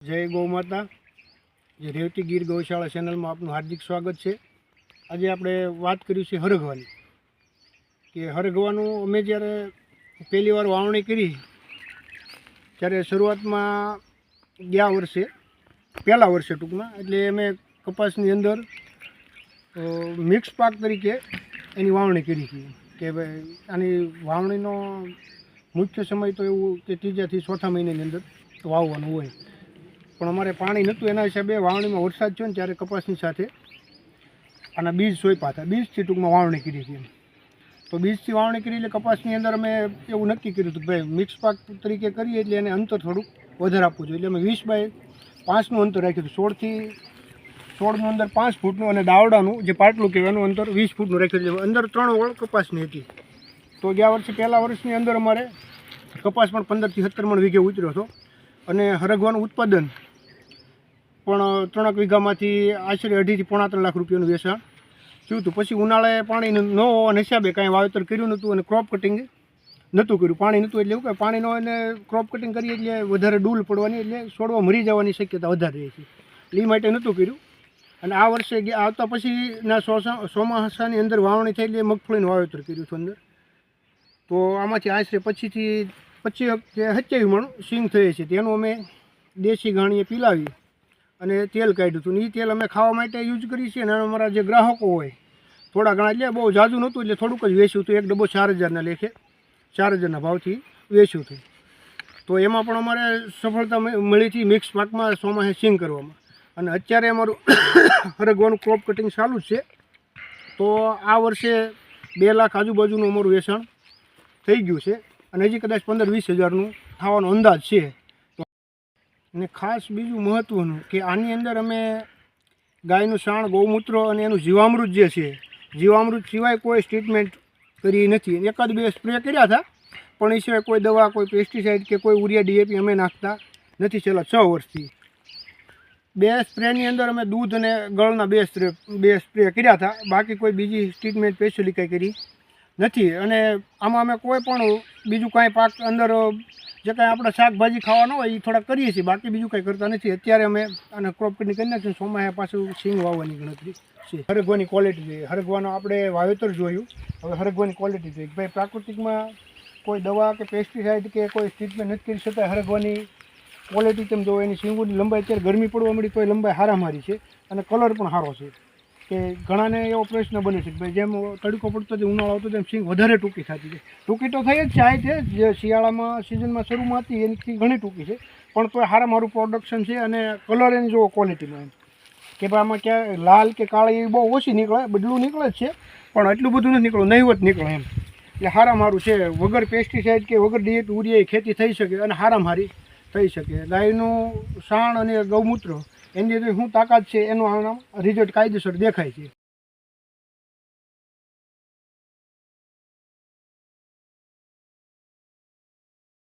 જય ગૌ માતા. જે રેવતી ગીર ગૌશાળા ચેનલમાં આપનું હાર્દિક સ્વાગત છે. આજે આપણે વાત કરી છે હરગવાની. કે હરગવાનું અમે જ્યારે પહેલી વાર વાવણી કરી ત્યારે શરૂઆતમાં ગયા વર્ષે પહેલા વર્ષે ટૂંકમાં એટલે અમે કપાસની અંદર મિક્સ પાક તરીકે એની વાવણી કરી હતી. કે ભાઈ આની વાવણીનો મુખ્ય સમય તો એવું કે ત્રીજાથી ચોથા મહિનાની અંદર વાવવાનું હોય, પણ અમારે પાણી નહોતું. એના હિસાબે વાવણીમાં વરસાદ થયો ને ત્યારે કપાસની સાથે આના બીજ સોંપ્યા હતા. બીજથી ટૂંકમાં વાવણી કરી હતી. તો બીજથી વાવણી કરી એટલે કપાસની અંદર અમે એવું નક્કી કર્યું હતું કે ભાઈ મિક્સ પાક તરીકે કરીએ એટલે એને અંતર થોડુંક વધારે આપવું જોઈએ. એટલે અમે 20x5નું અંતર રાખ્યું હતું. 16નું અંદર 5 ફૂટનું અને દાવડાનું જે પાટલું કહેવાય એનું અંતર 20 ફૂટનું રાખ્યું છે. અંદર 3 વળ કપાસની હતી. તો ગયા વર્ષે પહેલા વર્ષની અંદર અમારે કપાસ પણ 15થી 17 મણ વીઘે ઉતર્યો હતો અને હરગવાનું ઉત્પાદન પણ 3 વીઘામાંથી આશરે 2.5 થી પોણા 3 લાખ રૂપિયાનું વેચાણ થયું હતું. પછી ઉનાળે પાણી ન હોવાના હિસાબે કાંઈ વાવેતર કર્યું નહોતું અને ક્રોપ કટિંગ નહોતું કર્યું. પાણી નહોતું એટલે એવું કે પાણી ન હોય ને ક્રોપ કટિંગ કરીએ એટલે વધારે ડૂલ પડવાની એટલે છોડવા મરી જવાની શક્યતા વધારે રહે છે. એટલે એ માટે નહોતું કર્યું. અને આ વર્ષે આવતા પછીના ચોમાસાની અંદર વાવણી થઈ એટલે મગફળીનું વાવેતર કર્યું હતું અંદર. તો આમાંથી આશરે 25 કે 27 મણ સિંગ થઈ છે. તેનું અમે દેશી ઘાણીએ પીલાવી અને તેલ કાઢ્યું હતું. એ તેલ અમે ખાવા માટે યુઝ કરીએ છીએ. અને અમારા જે ગ્રાહકો હોય થોડા ઘણા, એટલે બહુ ઝાઝું નહોતું એટલે થોડુંક જ વેચ્યું હતું. એક ડબ્બો 4000ના લેખે 4000ના ભાવથી વેચ્યું હતું. તો એમાં પણ અમારે સફળતા મળી હતી મિક્સ પાકમાં ચોમાસે સિંગ કરવામાં. અને અત્યારે અમારું હરગવાનું ક્રોપ કટિંગ ચાલુ જ છે. તો આ વર્ષે 2 લાખ આજુબાજુનું અમારું વેચાણ થઈ ગયું છે અને હજી કદાચ 15-20 હજારનું થવાનો અંદાજ છે. અને ખાસ બીજું મહત્ત્વનું કે આની અંદર અમે ગાયનું છાણ, ગૌમૂત્ર અને એનું જીવામૃત જે છે, જીવામૃત સિવાય કોઈ ટ્રીટમેન્ટ કરી નથી. 1-2 સ્પ્રે કર્યા હતા, પણ એ સિવાય કોઈ દવા, કોઈ પેસ્ટિસાઇડ કે કોઈ યુરિયા DAP અમે નાખતા નથી છેલ્લા 6 વર્ષથી. 2 સ્પ્રેની અંદર અમે દૂધ અને ગળના 2 સ્પ્રે કર્યા હતા. બાકી કોઈ બીજી ટ્રીટમેન્ટ સ્પેશિયલી કંઈ કરી નથી. અને આમાં અમે કોઈ પણ બીજું કાંઈ પાક અંદર જે કાંઈ આપણે શાકભાજી ખાવાના હોય એ થોડા કરીએ છીએ, બાકી બીજું કાંઈ કરતા નથી. અત્યારે અમે આને ક્રોપ કટિંગ કરી નાખીએ. ચોમાસે પાછું સિંગ વાવવાની ગણતરી છે. હરગવાની ક્વોલિટી જોઈએ. હરગવાનું આપણે વાવેતર જોયું, હવે હરગવાની ક્વોલિટી જોઈએ. ભાઈ પ્રાકૃતિકમાં કોઈ દવા કે પેસ્ટિસાઇડ કે કોઈ ટ્રીટમેન્ટ નથી કરી શકતા. હરગવાની ક્વોલિટી તમે જો, એની સિંગોની લંબાઈ અત્યારે ગરમી પડવા મળી તો એ લંબાઈ હારામારી છે અને કલર પણ સારો છે. કે ઘણાને એવો પ્રશ્ન બને છે કે ભાઈ જેમ તડકો પડતો છે, ઉનાળો આવતો તેમ સિંગ વધારે ટૂંકી થતી છે. ટૂંકી તો થઈ જ જાય છે, જે શિયાળામાં સિઝનમાં શરૂમાં હતી એની ઘણી ટૂંકી છે, પણ તો સારામાં પ્રોડક્શન છે. અને કલર એની જો ક્વોલિટીમાં એમ કે ભાઈ આમાં ક્યાંય લાલ કે કાળી એવી બહુ ઓછી નીકળે, બદલું નીકળે જ છે પણ એટલું બધું નથી નીકળે, નહીવત નીકળે એમ. એટલે સારામાં છે. વગર પેસ્ટિસાઇડ કે વગર DAP યુરિયા ખેતી થઈ શકે અને સારામાં થઈ શકે. ગાયનું છાણ અને ગૌમૂત્ર એની અંદર શું તાકાત છે એનું આનામ રિઝલ્ટ કાયદેસર દેખાય છે.